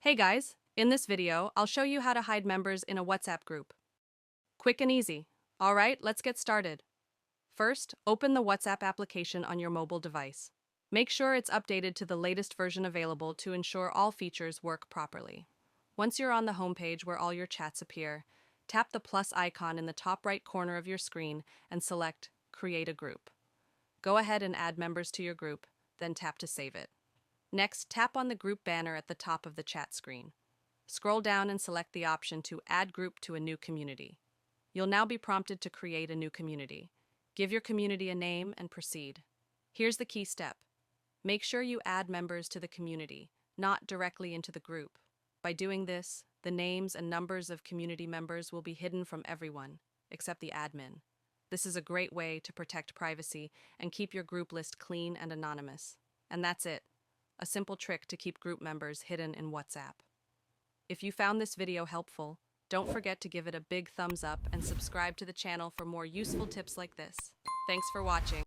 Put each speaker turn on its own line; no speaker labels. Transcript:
Hey guys, in this video, I'll show you how to hide members in a WhatsApp group. Quick and easy. Alright, let's get started. First, open the WhatsApp application on your mobile device. Make sure it's updated to the latest version available to ensure all features work properly. Once you're on the homepage where all your chats appear, tap the plus icon in the top right corner of your screen and select Create a Group. Go ahead and add members to your group, then tap to save it. Next, tap on the group banner at the top of the chat screen. Scroll down and select the option to Add Group to a new community. You'll now be prompted to create a new community. Give your community a name and proceed. Here's the key step. Make sure you add members to the community, not directly into the group. By doing this, the names and numbers of community members will be hidden from everyone, except the admin. This is a great way to protect privacy and keep your group list clean and anonymous. And that's it. A simple trick to keep group members hidden in WhatsApp. If you found this video helpful, don't forget to give it a big thumbs up and subscribe to the channel for more useful tips like this. Thanks for watching.